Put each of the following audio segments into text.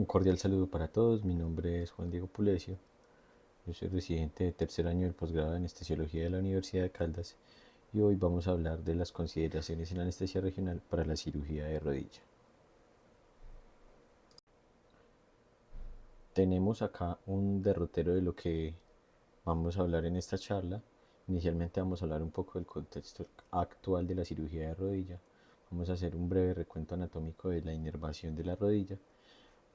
Un cordial saludo para todos, mi nombre es Juan Diego Pulesio, yo soy residente de tercer año del posgrado de anestesiología de la Universidad de Caldas y hoy vamos a hablar de las consideraciones en anestesia regional para la cirugía de rodilla. Tenemos acá un derrotero de lo que vamos a hablar en esta charla. Inicialmente vamos a hablar un poco del contexto actual de la cirugía de rodilla. Vamos a hacer un breve recuento anatómico de la inervación de la rodilla.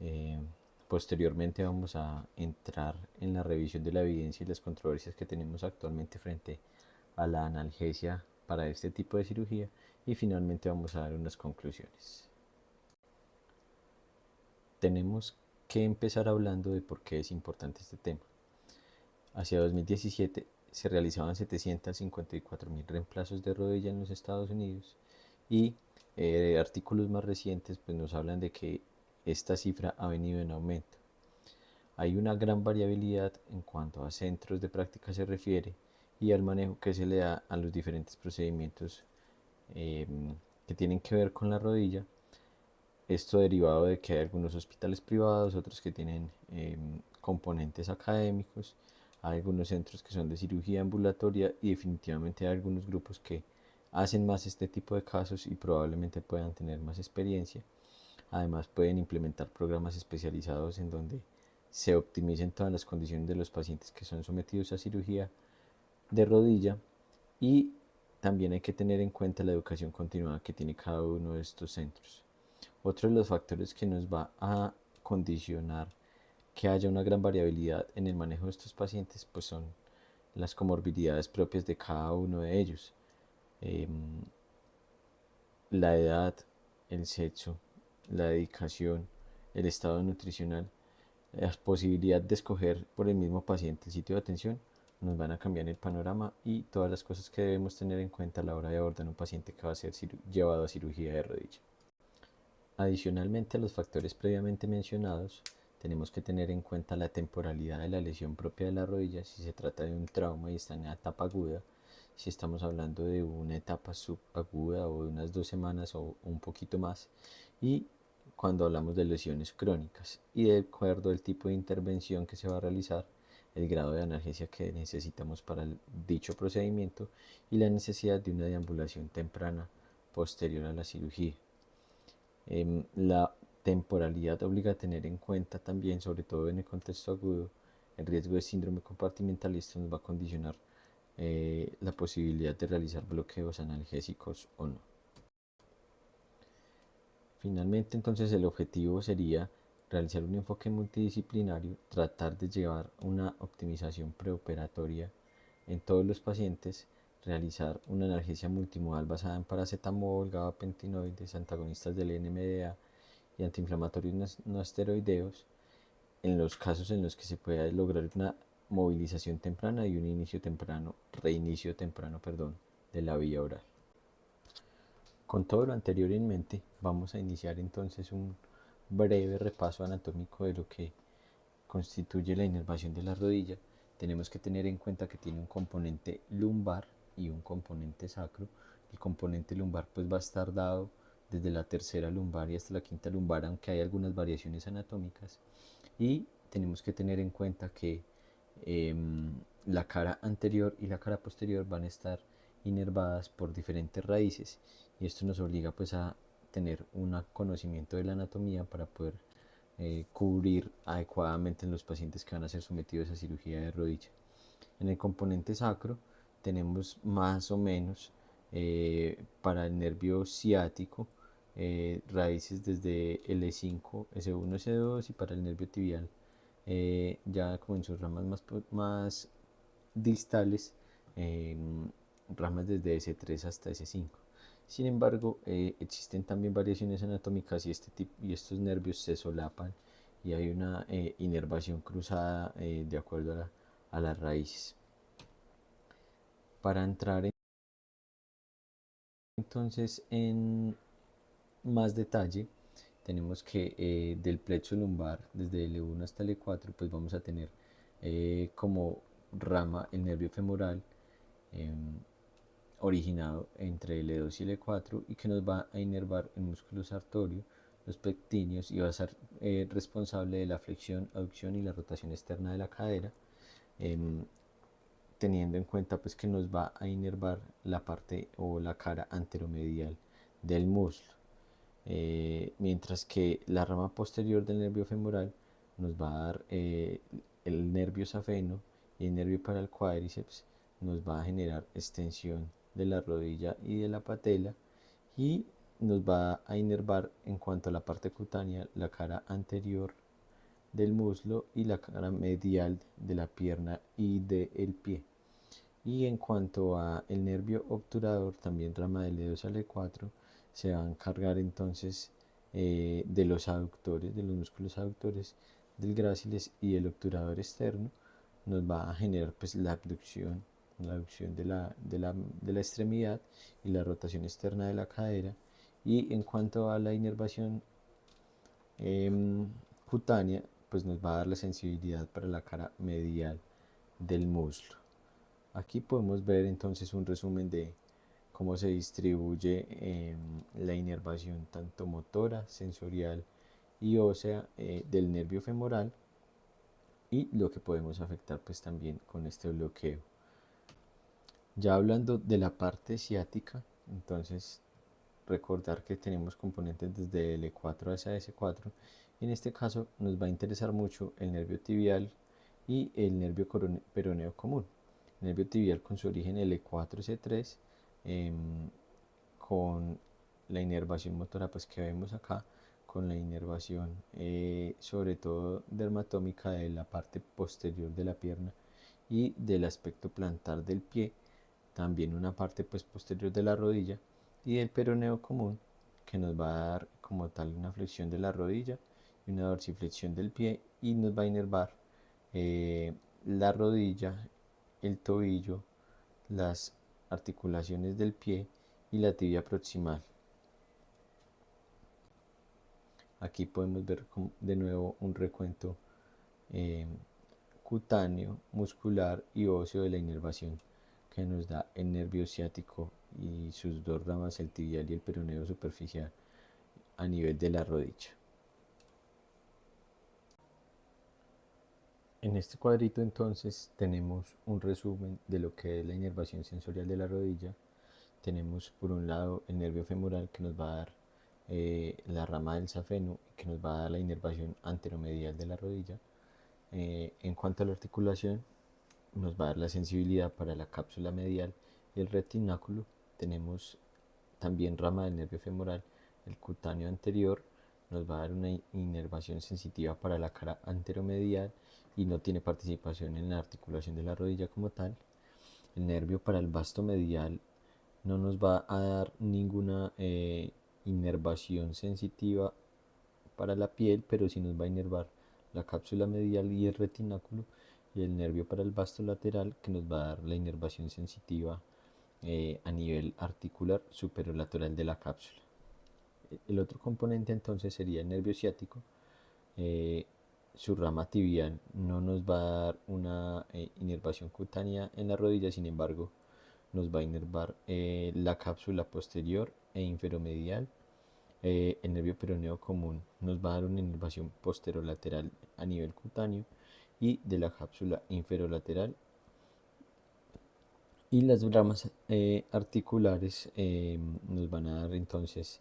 Eh, Posteriormente vamos a entrar en la revisión de la evidencia y las controversias que tenemos actualmente frente a la analgesia para este tipo de cirugía y finalmente vamos a dar unas conclusiones. Tenemos que empezar hablando de por qué es importante este tema. Hacia 2017 se realizaban 754.000 reemplazos de rodilla en los Estados Unidos y artículos más recientes pues, nos hablan de que esta cifra ha venido en aumento. Hay una gran variabilidad en cuanto a centros de práctica se refiere y al manejo que se le da a los diferentes procedimientos eh, que tienen que ver con la rodilla. Esto derivado de que hay algunos hospitales privados, otros que tienen componentes académicos, hay algunos centros que son de cirugía ambulatoria y definitivamente hay algunos grupos que hacen más este tipo de casos y probablemente puedan tener más experiencia. Además pueden implementar programas especializados en donde se optimicen todas las condiciones de los pacientes que son sometidos a cirugía de rodilla y también hay que tener en cuenta la educación continuada que tiene cada uno de estos centros. Otro de los factores que nos va a condicionar que haya una gran variabilidad en el manejo de estos pacientes pues son las comorbilidades propias de cada uno de ellos. Eh, la edad, el sexo, la dedicación, el estado nutricional, la posibilidad de escoger por el mismo paciente el sitio de atención nos van a cambiar el panorama y todas las cosas que debemos tener en cuenta a la hora de abordar un paciente que va a ser llevado a cirugía de rodilla. Adicionalmente a los factores previamente mencionados, tenemos que tener en cuenta la temporalidad de la lesión propia de la rodilla, si se trata de un trauma y está en la etapa aguda, si estamos hablando de una etapa subaguda o de unas 2 semanas o un poquito más, y cuando hablamos de lesiones crónicas, y de acuerdo al tipo de intervención que se va a realizar, el grado de analgesia que necesitamos para dicho procedimiento y la necesidad de una deambulación temprana posterior a la cirugía. La temporalidad obliga a tener en cuenta también, sobre todo en el contexto agudo, el riesgo de síndrome compartimentalista nos va a condicionar la posibilidad de realizar bloqueos analgésicos o no. Finalmente, entonces, el objetivo sería realizar un enfoque multidisciplinario, tratar de llevar una optimización preoperatoria en todos los pacientes, realizar una analgesia multimodal basada en paracetamol, gabapentinoides, antagonistas del NMDA y antiinflamatorios no esteroideos, en los casos en los que se pueda lograr una movilización temprana y un reinicio temprano, de la vía oral. Con todo lo anterior en mente, vamos a iniciar entonces un breve repaso anatómico de lo que constituye la inervación de la rodilla. Tenemos que tener en cuenta que tiene un componente lumbar y un componente sacro. El componente lumbar pues va a estar dado desde la tercera lumbar y hasta la quinta lumbar, aunque hay algunas variaciones anatómicas. Y tenemos que tener en cuenta que eh, la cara anterior y la cara posterior van a estar inervadas por diferentes raíces y esto nos obliga pues a tener un conocimiento de la anatomía para poder cubrir adecuadamente en los pacientes que van a ser sometidos a cirugía de rodilla. En el componente sacro tenemos más o menos para el nervio ciático raíces desde L5, S1, S2 y para el nervio tibial ya como en sus ramas más distales, eh, ramas desde S3 hasta S5. Sin embargo, existen también variaciones anatómicas y, y estos nervios se solapan y hay una inervación cruzada de acuerdo a las raíces. Para entrar entonces en más detalle, tenemos que del plexo lumbar, desde L1 hasta L4, pues vamos a tener como rama el nervio femoral eh, originado entre L2 y L4 y que nos va a inervar el músculo sartorio, los pectíneos y va a ser responsable de la flexión, aducción y la rotación externa de la cadera, em, teniendo en cuenta pues que nos va a inervar la parte o la cara anteromedial del muslo. Mientras que la rama posterior del nervio femoral nos va a dar el nervio safeno, y el nervio para el cuádriceps nos va a generar extensión de la rodilla y de la patela, y nos va a inervar en cuanto a la parte cutánea la cara anterior del muslo y la cara medial de la pierna y del pie. Y en cuanto a el nervio obturador, también rama del E2 al E4, se va a encargar entonces de los aductores, de los músculos aductores del gráciles y el obturador externo. Nos va a generar pues la abducción de la extremidad y la rotación externa de la cadera. Y en cuanto a la inervación cutánea, pues nos va a dar la sensibilidad para la cara medial del muslo. Aquí podemos ver entonces un resumen de cómo se distribuye la inervación tanto motora, sensorial y ósea del nervio femoral, y lo que podemos afectar pues también con este bloqueo. Ya hablando de la parte ciática, entonces recordar que tenemos componentes desde L4 hasta S4. En este caso nos va a interesar mucho el nervio tibial y el nervio peroneo común. El nervio tibial con su origen L4-C3, con la inervación motora pues que vemos acá, con la inervación sobre todo dermatómica de la parte posterior de la pierna y del aspecto plantar del pie, también una parte pues posterior de la rodilla, y del peroneo común, que nos va a dar como tal una flexión de la rodilla y una dorsiflexión del pie, y nos va a inervar la rodilla, el tobillo, las articulaciones del pie y la tibia proximal. Aquí podemos ver de nuevo un recuento eh, cutáneo, muscular y óseo de la inervación que nos da el nervio ciático y sus dos ramas, el tibial y el peroneo superficial, a nivel de la rodilla. En este cuadrito entonces tenemos un resumen de lo que es la inervación sensorial de la rodilla. Tenemos por un lado el nervio femoral, que nos va a dar la rama del safeno, que nos va a dar la inervación anteromedial de la rodilla. En cuanto a la articulación, nos va a dar la sensibilidad para la cápsula medial y el retináculo. Tenemos también rama del nervio femoral, el cutáneo anterior, nos va a dar una inervación sensitiva para la cara anteromedial y no tiene participación en la articulación de la rodilla como tal. El nervio para el vasto medial no nos va a dar ninguna inervación sensitiva para la piel, pero sí nos va a inervar la cápsula medial y el retináculo, y el nervio para el vasto lateral, que nos va a dar la inervación sensitiva a nivel articular superolateral de la cápsula. El otro componente entonces sería el nervio ciático. eh, Su rama tibial no nos va a dar una inervación cutánea en la rodilla, sin embargo nos va a inervar la cápsula posterior e inferomedial. El nervio peroneo común nos va a dar una inervación posterolateral a nivel cutáneo y de la cápsula inferolateral, y las ramas articulares nos van a dar entonces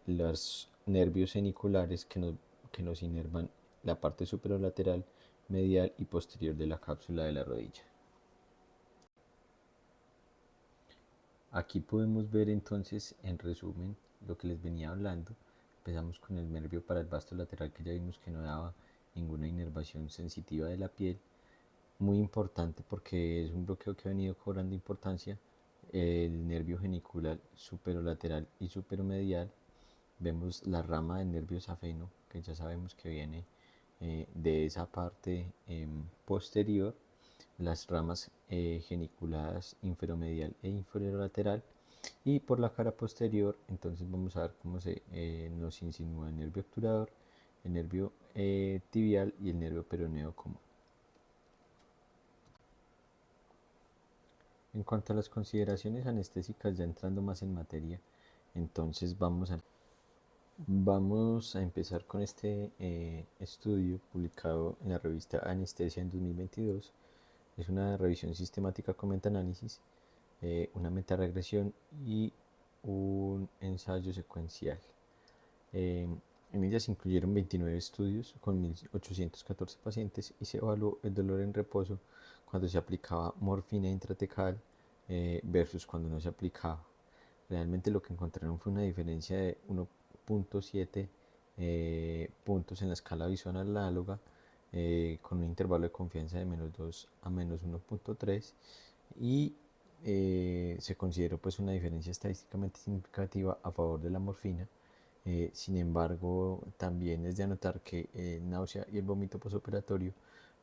los nervios ceniculares que nos inervan la parte superolateral, medial y posterior de la cápsula de la rodilla. Aquí podemos ver entonces en resumen lo que les venía hablando. Empezamos con el nervio para el vasto lateral, que ya vimos que no daba ninguna inervación sensitiva de la piel. Muy importante porque es un bloqueo que ha venido cobrando importancia. El nervio genicular superolateral y superomedial. Vemos la rama del nervio safeno, que ya sabemos que viene de esa parte posterior, las ramas geniculadas inferomedial e inferolateral, y por la cara posterior entonces vamos a ver cómo se nos insinúa el nervio obturador, el nervio tibial y el nervio peroneo común. En cuanto a las consideraciones anestésicas, ya entrando más en materia, entonces vamos a Vamos a empezar con este estudio publicado en la revista Anestesia en 2022. Es una revisión sistemática con metaanálisis, una metaregresión y un ensayo secuencial. Eh, en ella se incluyeron 29 estudios con 1.814 pacientes y se evaluó el dolor en reposo cuando se aplicaba morfina intratecal versus cuando no se aplicaba. Realmente lo que encontraron fue una diferencia de 1.7 puntos en la escala visual análoga, con un intervalo de confianza de -2 a -1.3, y se consideró pues una diferencia estadísticamente significativa a favor de la morfina. Sin embargo, también es de anotar que náusea y el vómito posoperatorio,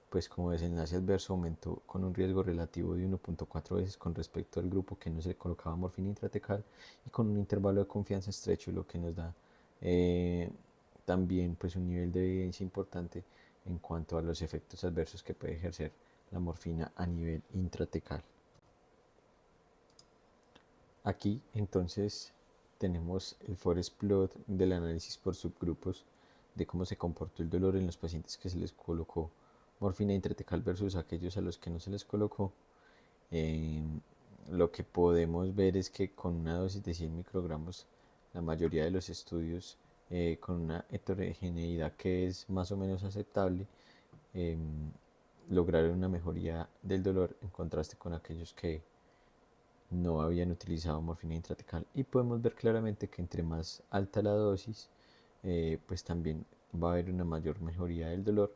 pues como desenlace adverso, aumentó con un riesgo relativo de 1.4 veces con respecto al grupo que no se colocaba morfina intratecal y con un intervalo de confianza estrecho, lo que nos da eh, también pues un nivel de evidencia importante en cuanto a los efectos adversos que puede ejercer la morfina a nivel intratecal. Aquí entonces tenemos el forest plot del análisis por subgrupos de cómo se comportó el dolor en los pacientes que se les colocó morfina intratecal versus aquellos a los que no se les colocó. Eh, lo que podemos ver es que con una dosis de 100 microgramos, la mayoría de los estudios con una heterogeneidad que es más o menos aceptable, eh, lograron una mejoría del dolor en contraste con aquellos que no habían utilizado morfina intratecal, y podemos ver claramente que entre más alta la dosis, pues también va a haber una mayor mejoría del dolor.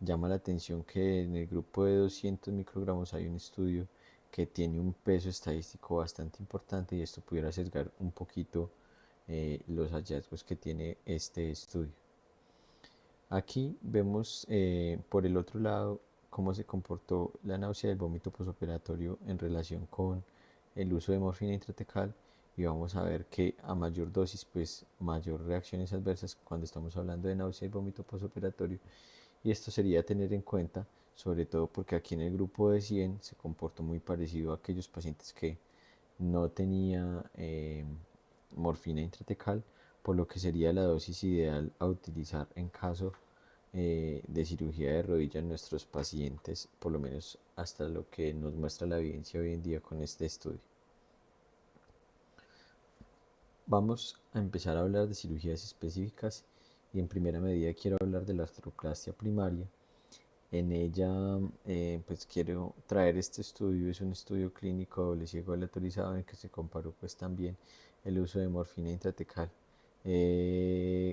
Llama la atención que en el grupo de 200 microgramos hay un estudio que tiene un peso estadístico bastante importante, y esto pudiera sesgar un poquito los hallazgos que tiene este estudio. Aquí vemos por el otro lado cómo se comportó la náusea y el vómito posoperatorio en relación con el uso de morfina intratecal, y vamos a ver que a mayor dosis pues mayor reacciones adversas cuando estamos hablando de náusea y vómito posoperatorio, y esto sería tener en cuenta sobre todo porque aquí en el grupo de 100 se comportó muy parecido a aquellos pacientes que no tenía morfina intratecal, por lo que sería la dosis ideal a utilizar en caso de cirugía de rodilla en nuestros pacientes, por lo menos hasta lo que nos muestra la evidencia hoy en día con este estudio. Vamos a empezar a hablar de cirugías específicas, y en primera medida quiero hablar de la artroplastia primaria. En ella pues quiero traer este estudio. Es un estudio clínico doble ciego aleatorizado en el que se comparó pues también el uso de morfina intratecal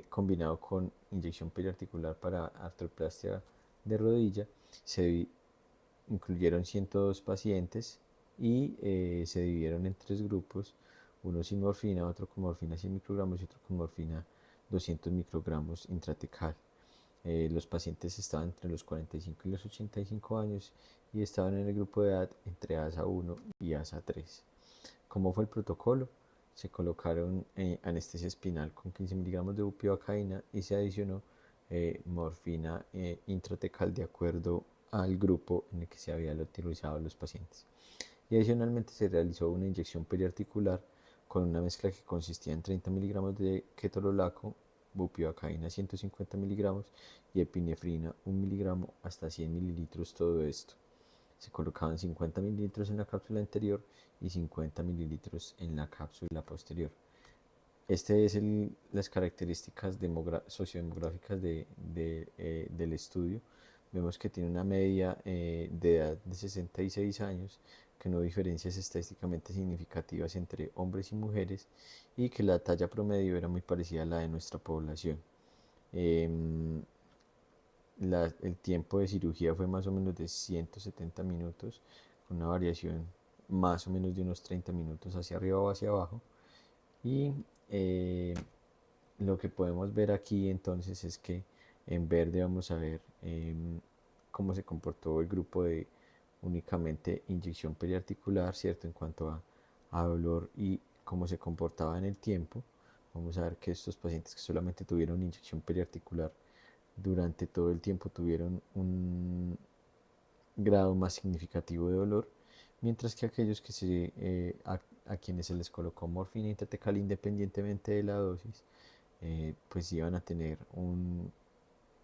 combinado con inyección periarticular para artroplastia de rodilla. Se incluyeron 102 pacientes y se dividieron en tres grupos: uno sin morfina, otro con morfina 100 microgramos y otro con morfina 200 microgramos intratecal. Los pacientes estaban entre los 45 y los 85 años y estaban en el grupo de edad entre ASA 1 y ASA 3. ¿Cómo fue el protocolo? Se colocaron anestesia espinal con 15 miligramos de bupivacaína y se adicionó morfina intratecal de acuerdo al grupo en el que se había utilizado a los pacientes. Y adicionalmente se realizó una inyección periarticular con una mezcla que consistía en 30 miligramos de ketorolaco, bupivacaína 150 miligramos y epinefrina 1 miligramo hasta 100 mililitros. Todo esto se colocaban 50 mililitros en la cápsula anterior y 50 mililitros en la cápsula posterior. Este es las características sociodemográficas del estudio. Vemos que tiene una media de edad de 66 años, que no diferencias estadísticamente significativas entre hombres y mujeres, y que la talla promedio era muy parecida a la de nuestra población. Em, el tiempo de cirugía fue más o menos de 170 minutos, con una variación más o menos de unos 30 minutos hacia arriba o hacia abajo. Y eh, lo que podemos ver aquí entonces es que en verde vamos a ver cómo se comportó el grupo de únicamente inyección periarticular, ¿cierto? En cuanto a dolor y cómo se comportaba en el tiempo. Vamos a ver que estos pacientes que solamente tuvieron inyección periarticular durante todo el tiempo tuvieron un grado más significativo de dolor, mientras que aquellos a quienes se les colocó morfina intratecal independientemente de la dosis, pues iban a tener un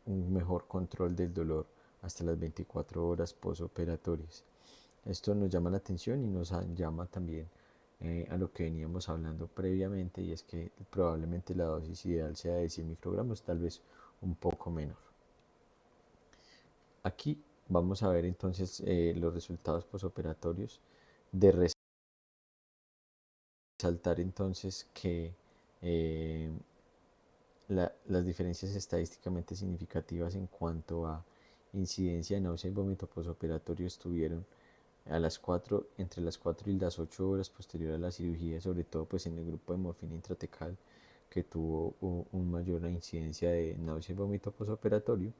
mejor control del dolor hasta las 24 horas postoperatorias. Esto nos llama la atención y nos llama también a lo que veníamos hablando previamente, y es que probablemente la dosis ideal sea de 100 microgramos, tal vez un poco menor. Aquí vamos a ver entonces los resultados postoperatorios. De resaltar entonces que eh, las diferencias estadísticamente significativas en cuanto a incidencia de náusea y vómito postoperatorio estuvieron entre las 4 y las 8 horas posterior a la cirugía, sobre todo pues en el grupo de morfina intratecal, que tuvo una mayor incidencia de náusea y vómito postoperatorio.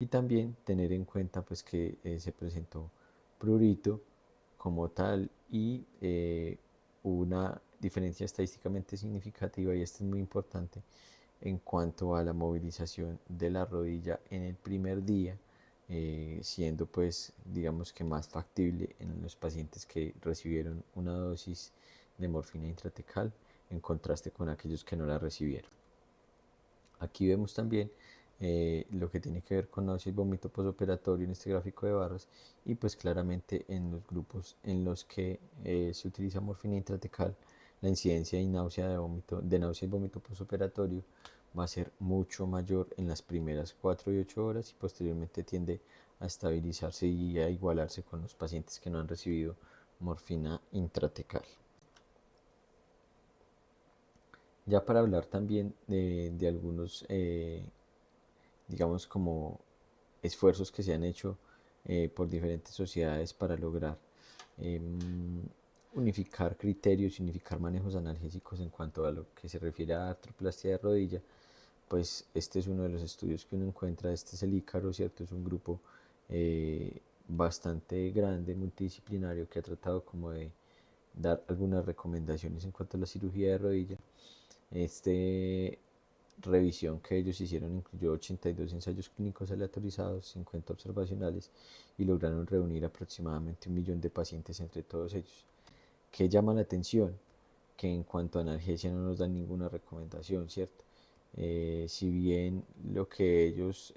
Y también tener en cuenta pues que se presentó prurito como tal, y una diferencia estadísticamente significativa, y esto es muy importante, en cuanto a la movilización de la rodilla en el primer día, siendo pues digamos que más factible en los pacientes que recibieron una dosis de morfina intratecal en contraste con aquellos que no la recibieron. Aquí vemos también lo que tiene que ver con náusea y vómito postoperatorio en este gráfico de barras, y pues claramente en los grupos en los que se utiliza morfina intratecal, la incidencia de náusea y vómito postoperatorio va a ser mucho mayor en las primeras 4 y 8 horas, y posteriormente tiende a estabilizarse y a igualarse con los pacientes que no han recibido morfina intratecal. Ya para hablar también de algunos, digamos, como esfuerzos que se han hecho por diferentes sociedades para lograr unificar criterios, unificar manejos analgésicos en cuanto a lo que se refiere a artroplastia de rodilla, pues este es uno de los estudios que uno encuentra. Este es el Ícaro, ¿cierto? Es un grupo bastante grande, multidisciplinario, que ha tratado como de dar algunas recomendaciones en cuanto a la cirugía de rodilla. Este revisión que ellos hicieron incluyó 82 ensayos clínicos aleatorizados, 50 observacionales, y lograron reunir aproximadamente 1 millón de pacientes entre todos ellos. ¿Qué llama la atención? Que en cuanto a analgesia no nos dan ninguna recomendación, ¿cierto? Si bien lo que ellos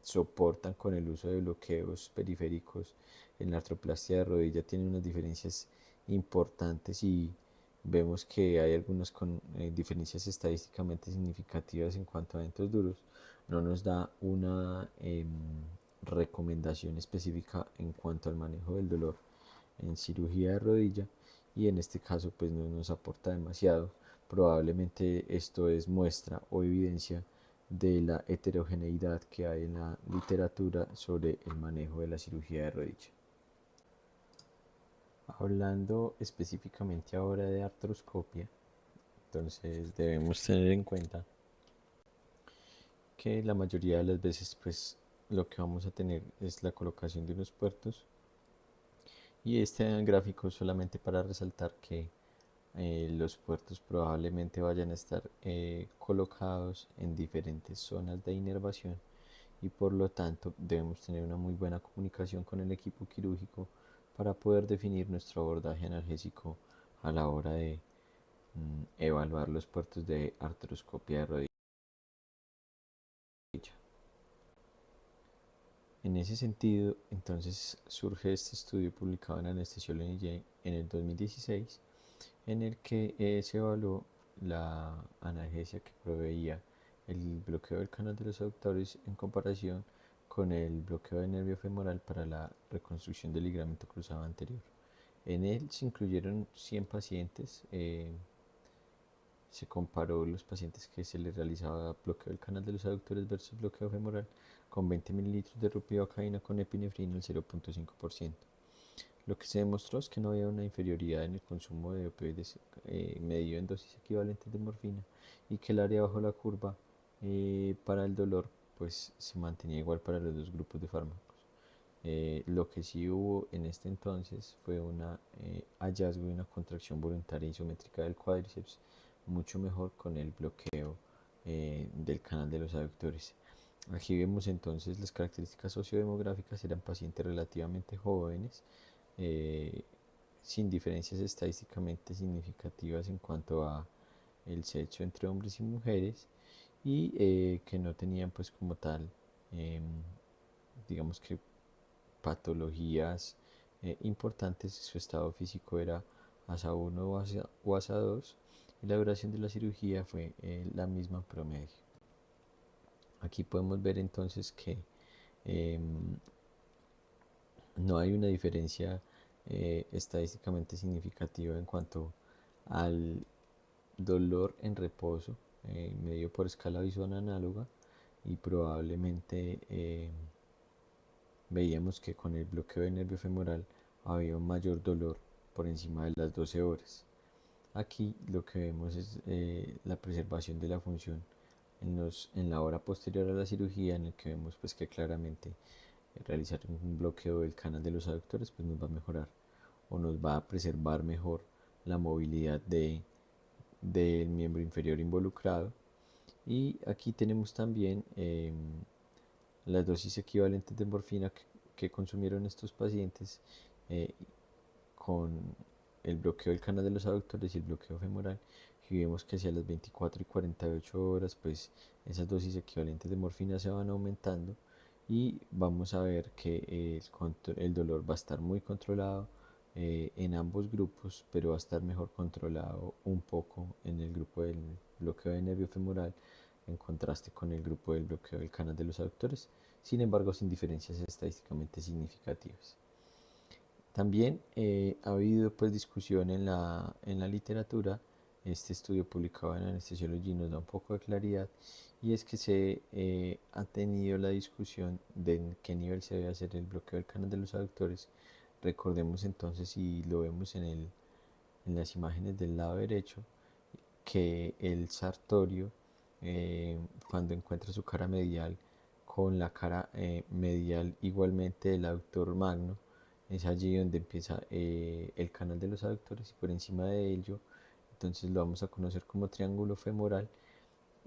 soportan con el uso de bloqueos periféricos en la artroplastia de rodilla tiene unas diferencias importantes, y vemos que hay algunas con diferencias estadísticamente significativas en cuanto a eventos duros, no nos da una recomendación específica en cuanto al manejo del dolor en cirugía de rodilla, y en este caso pues no nos aporta demasiado. Probablemente esto es muestra o evidencia de la heterogeneidad que hay en la literatura sobre el manejo de la cirugía de rodilla. Hablando específicamente ahora de artroscopia, entonces debemos tener en cuenta que la mayoría de las veces pues lo que vamos a tener es la colocación de unos puertos, y este gráfico solamente para resaltar que los puertos probablemente vayan a estar colocados en diferentes zonas de inervación, y por lo tanto debemos tener una muy buena comunicación con el equipo quirúrgico para poder definir nuestro abordaje analgésico a la hora de evaluar los puertos de artroscopia de rodilla. En ese sentido, entonces surge este estudio publicado en Anesthesiology en el 2016, en el que se evaluó la analgesia que proveía el bloqueo del canal de los aductores en comparación con el bloqueo del nervio femoral para la reconstrucción del ligamento cruzado anterior. En él se incluyeron 100 pacientes. Se comparó los pacientes que se les realizaba bloqueo del canal de los aductores versus bloqueo femoral con 20 mililitros de ropivacaína con epinefrina al 0.5%. Lo que se demostró es que no había una inferioridad en el consumo de opioides medido en dosis equivalentes de morfina, y que el área bajo la curva para el dolor pues se mantenía igual para los dos grupos de fármacos. Lo que sí hubo en este entonces fue un hallazgo de una contracción voluntaria isométrica del cuádriceps mucho mejor con el bloqueo del canal de los aductores. Aquí vemos entonces las características sociodemográficas. Eran pacientes relativamente jóvenes, sin diferencias estadísticamente significativas en cuanto a el sexo entre hombres y mujeres y que no tenían pues como tal, em, digamos que patologías importantes. Su estado físico era ASA 1 o ASA 2 y la duración de la cirugía fue la misma promedio. Aquí podemos ver entonces que em, no hay una diferencia estadísticamente significativa en cuanto al dolor en reposo medido por escala visual análoga y probablemente veíamos que con el bloqueo del nervio femoral había un mayor dolor por encima de las 12 horas. Aquí lo que vemos es la preservación de la función en la hora posterior a la cirugía, en el que vemos pues que claramente realizar un bloqueo del canal de los aductores pues nos va a mejorar o nos va a preservar mejor la movilidad del miembro inferior involucrado. Y aquí tenemos también las dosis equivalentes de morfina que consumieron estos pacientes eh, con el bloqueo del canal de los aductores y el bloqueo femoral. Y vemos que hacia las 24 y 48 horas pues esas dosis equivalentes de morfina se van aumentando y vamos a ver que el dolor va a estar muy controlado en ambos grupos, pero va a estar mejor controlado un poco en el grupo del bloqueo de nervio femoral en contraste con el grupo del bloqueo del canal de los aductores, sin embargo sin diferencias estadísticamente significativas. También ha habido pues discusión en la literatura. Este estudio publicado en Anesthesiology nos da un poco de claridad y es que se ha tenido la discusión de en qué nivel se debe hacer el bloqueo del canal de los aductores. Recordemos entonces, y lo vemos en las imágenes del lado derecho, que el sartorio cuando encuentra su cara medial con la cara medial igualmente del aductor magno, es allí donde empieza el canal de los aductores y por encima de ello, entonces lo vamos a conocer como triángulo femoral.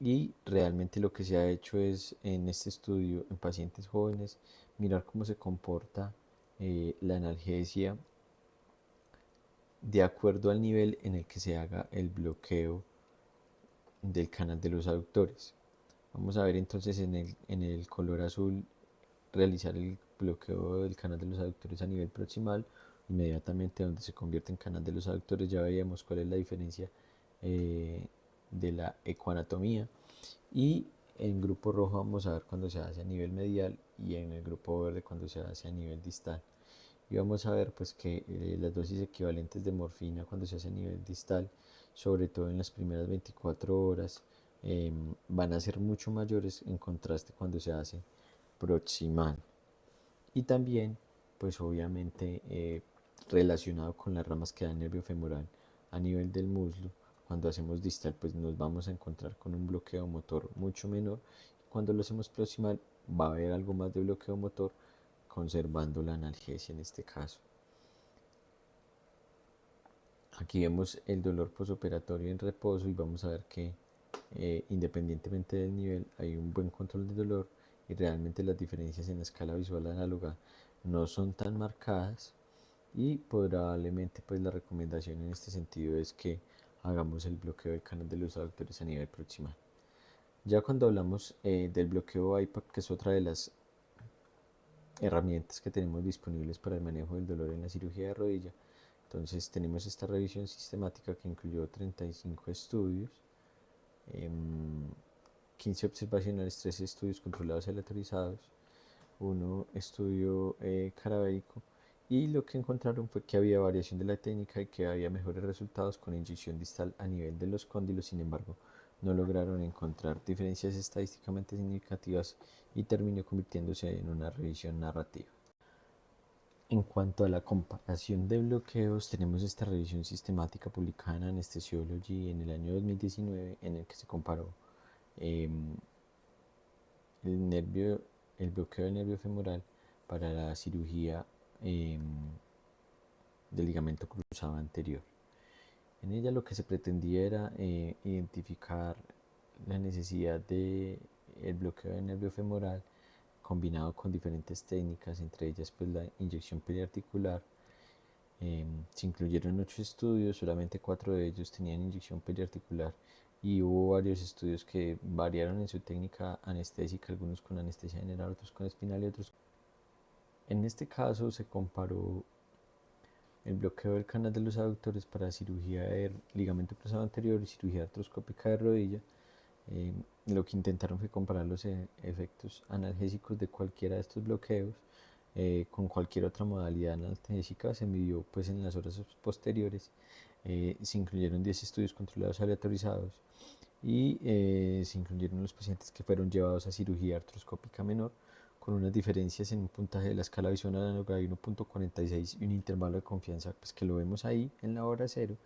Y realmente lo que se ha hecho es en este estudio en pacientes jóvenes mirar cómo se comporta la analgesia de acuerdo al nivel en el que se haga el bloqueo del canal de los aductores. Vamos a ver entonces en el color azul realizar el bloqueo del canal de los aductores a nivel proximal, inmediatamente donde se convierte en canal de los aductores ya veíamos cuál es la diferencia eh, de la ecoanatomía. Y en grupo rojo vamos a ver cuando se hace a nivel medial y en el grupo verde cuando se hace a nivel distal. Y vamos a ver pues que las dosis equivalentes de morfina cuando se hace a nivel distal, sobre todo en las primeras 24 horas, van a ser mucho mayores en contraste cuando se hace proximal. Y también pues obviamente relacionado con las ramas que da el nervio femoral a nivel del muslo, cuando hacemos distal pues nos vamos a encontrar con un bloqueo motor mucho menor. Cuando lo hacemos proximal va a haber algo más de bloqueo motor, conservando la analgesia en este caso. Aquí vemos el dolor posoperatorio en reposo y vamos a ver que independientemente del nivel hay un buen control de dolor y realmente las diferencias en la escala visual análoga no son tan marcadas y probablemente pues la recomendación en este sentido es que hagamos el bloqueo del canal de los aductores a nivel proximal. Ya cuando hablamos del bloqueo IPAP, que es otra de las herramientas que tenemos disponibles para el manejo del dolor en la cirugía de rodilla, entonces tenemos esta revisión sistemática que incluyó 35 estudios, 15 observacionales, 13 estudios controlados y aleatorizados, uno estudio cadavérico, y lo que encontraron fue que había variación de la técnica y que había mejores resultados con inyección distal a nivel de los cóndilos. Sin embargo, no lograron encontrar diferencias estadísticamente significativas y terminó convirtiéndose en una revisión narrativa. En cuanto a la comparación de bloqueos, tenemos esta revisión sistemática publicada en Anesthesiology en el año 2019 en el que se comparó eh, el nervio, el bloqueo del nervio femoral para la cirugía del ligamento cruzado anterior. En ella lo que se pretendía era identificar la necesidad de el bloqueo del nervio femoral combinado con diferentes técnicas, entre ellas pues la inyección periarticular, Se incluyeron 8 estudios, solamente 4 de ellos tenían inyección periarticular y hubo varios estudios que variaron en su técnica anestésica, algunos con anestesia general, otros con espinal y otros. En este caso se comparó el bloqueo del canal de los aductores para cirugía de ligamento cruzado anterior y cirugía artroscópica de rodilla. Lo que intentaron fue comparar los efectos analgésicos de cualquiera de estos bloqueos con cualquier otra modalidad analgésica. Se midió pues en las horas posteriores. Se incluyeron 10 estudios controlados aleatorizados y se incluyeron los pacientes que fueron llevados a cirugía artroscópica menor con unas diferencias en un puntaje de la escala visual análoga de 1.46 y un intervalo de confianza pues que lo vemos ahí en la hora cero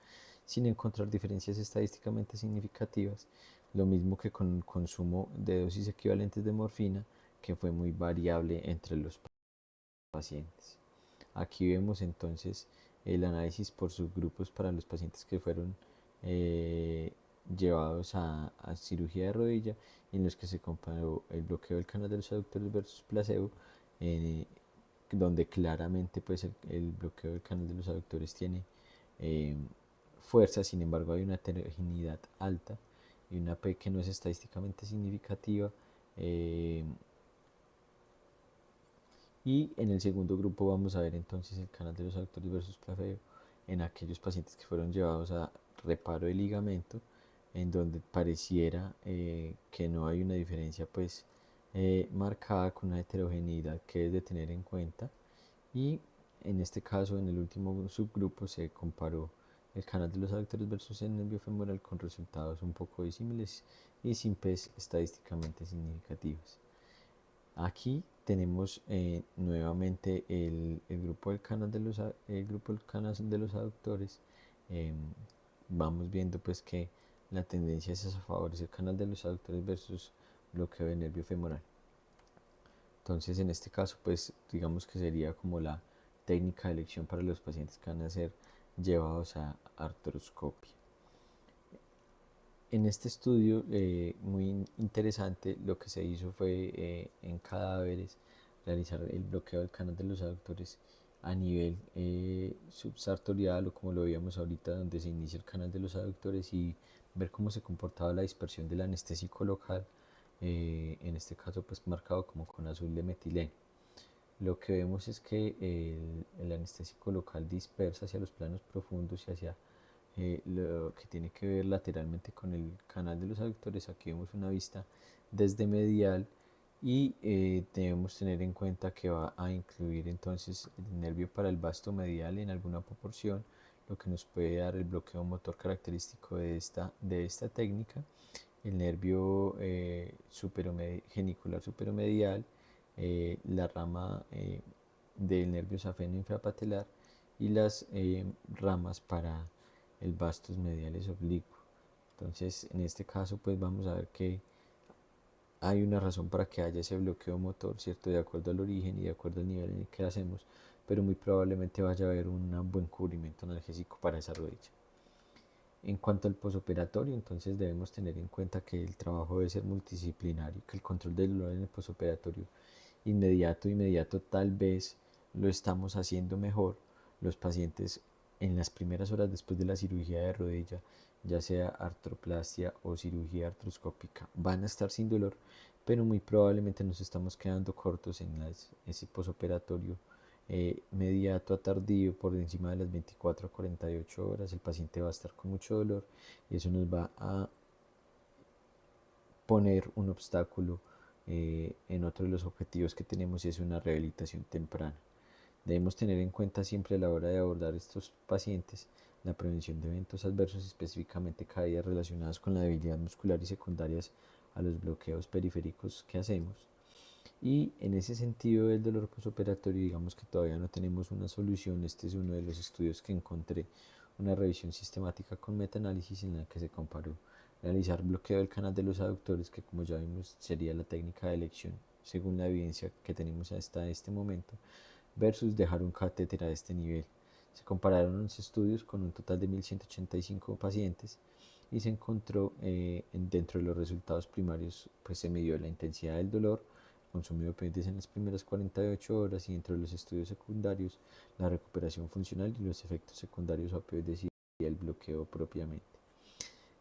sin encontrar diferencias estadísticamente significativas, lo mismo que con el consumo de dosis equivalentes de morfina que fue muy variable entre los pacientes. Aquí vemos entonces el análisis por subgrupos para los pacientes que fueron eh, llevados a cirugía de rodilla, en los que se comparó el bloqueo del canal de los aductores versus placebo, eh, donde claramente pues el bloqueo del canal de los aductores tiene eh, fuerza. Sin embargo hay una heterogeneidad alta y una P que no es estadísticamente significativa. Y en el segundo grupo vamos a ver entonces el canal de los aductores versus placebo en aquellos pacientes que fueron llevados a reparo de ligamento, en donde pareciera que no hay una diferencia pues marcada, con una heterogeneidad que es de tener en cuenta. Y en este caso, en el último subgrupo, se comparó el canal de los aductores versus el nervio femoral con resultados un poco disímiles y sin P's estadísticamente significativos. Aquí tenemos nuevamente el grupo del canal de los aductores. Em, Vamos viendo pues que la tendencia es a favorecer el canal de los aductores versus bloqueo del nervio femoral. Entonces en este caso pues digamos que sería como la técnica de elección para los pacientes que van a ser llevados a artroscopia. En este estudio muy interesante, lo que se hizo fue en cadáveres realizar el bloqueo del canal de los aductores a nivel subsartorial, o como lo veíamos ahorita, donde se inicia el canal de los aductores, y ver cómo se comportaba la dispersión del anestésico local, en este caso pues marcado como con azul de metileno. Lo que vemos es que el anestésico local dispersa hacia los planos profundos y hacia lo que tiene que ver lateralmente con el canal de los aductores. Aquí vemos una vista desde medial y debemos tener en cuenta que va a incluir entonces el nervio para el vasto medial en alguna proporción, lo que nos puede dar el bloqueo motor característico de esta técnica, el nervio genicular superomedial, la rama del nervio safeno infrapatelar y las ramas para el vastus mediales oblicuo. Entonces, en este caso, pues vamos a ver que hay una razón para que haya ese bloqueo motor, ¿cierto? De acuerdo al origen y de acuerdo al nivel en el que hacemos, pero muy probablemente vaya a haber un buen cubrimiento analgésico para esa rodilla. En cuanto al posoperatorio, entonces debemos tener en cuenta que el trabajo debe ser multidisciplinario, que el control del dolor en el posoperatorio inmediato tal vez lo estamos haciendo mejor. Los pacientes en las primeras horas después de la cirugía de rodilla, ya sea artroplastia o cirugía artroscópica, van a estar sin dolor, pero muy probablemente nos estamos quedando cortos en ese posoperatorio mediato a tardío. Por encima de las 24 a 48 horas el paciente va a estar con mucho dolor y eso nos va a poner un obstáculo en otro de los objetivos que tenemos, y es una rehabilitación temprana. Debemos tener en cuenta siempre a la hora de abordar estos pacientes la prevención de eventos adversos, específicamente caídas relacionadas con la debilidad muscular y secundarias a los bloqueos periféricos que hacemos. Y en ese sentido del dolor postoperatorio, digamos que todavía no tenemos una solución. Este es uno de los estudios que encontré, una revisión sistemática con metaanálisis en la que se comparó realizar bloqueo del canal de los aductores, que como ya vimos sería la técnica de elección según la evidencia que tenemos hasta este momento, versus dejar un catéter a este nivel. Se compararon 11 estudios con un total de 1185 pacientes y se encontró dentro de los resultados primarios, pues se midió la intensidad del dolor, consumo de opioides en las primeras 48 horas y entre los estudios secundarios, la recuperación funcional y los efectos secundarios a opioides y el bloqueo propiamente.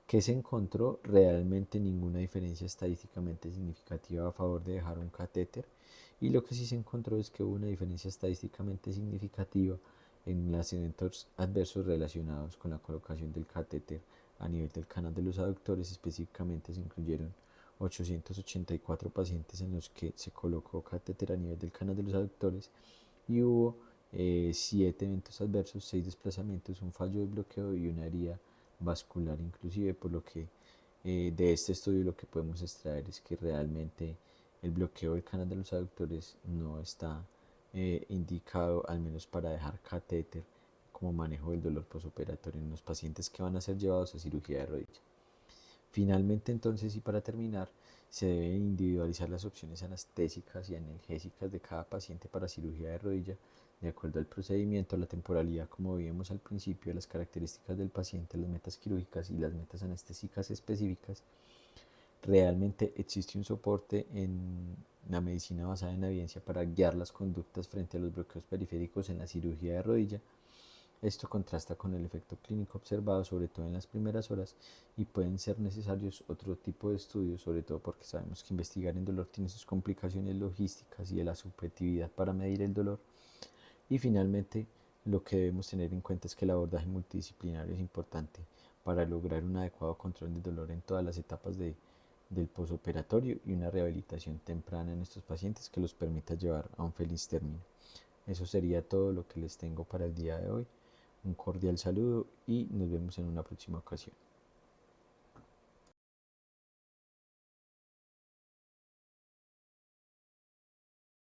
¿Qué se encontró? Realmente ninguna diferencia estadísticamente significativa a favor de dejar un catéter, y lo que sí se encontró es que hubo una diferencia estadísticamente significativa en los eventos adversos relacionados con la colocación del catéter a nivel del canal de los aductores. Específicamente se incluyeron 884 pacientes en los que se colocó catéter a nivel del canal de los aductores y hubo 7 eventos adversos, 6 desplazamientos, un fallo de bloqueo y una herida vascular inclusive, por lo que de este estudio lo que podemos extraer es que realmente el bloqueo del canal de los aductores no está indicado, al menos para dejar catéter como manejo del dolor posoperatorio en los pacientes que van a ser llevados a cirugía de rodilla. Finalmente, entonces, y para terminar, se deben individualizar las opciones anestésicas y analgésicas de cada paciente para cirugía de rodilla, de acuerdo al procedimiento, la temporalidad, como vimos al principio, las características del paciente, las metas quirúrgicas y las metas anestésicas específicas. Realmente existe un soporte en la medicina basada en evidencia para guiar las conductas frente a los bloqueos periféricos en la cirugía de rodilla. Esto contrasta con el efecto clínico observado, sobre todo en las primeras horas, y pueden ser necesarios otro tipo de estudios, sobre todo porque sabemos que investigar en dolor tiene sus complicaciones logísticas y de la subjetividad para medir el dolor. Y finalmente, lo que debemos tener en cuenta es que el abordaje multidisciplinario es importante para lograr un adecuado control del dolor en todas las etapas del posoperatorio y una rehabilitación temprana en estos pacientes que los permita llevar a un feliz término. Eso sería todo lo que les tengo para el día de hoy. Un cordial saludo y nos vemos en una próxima ocasión.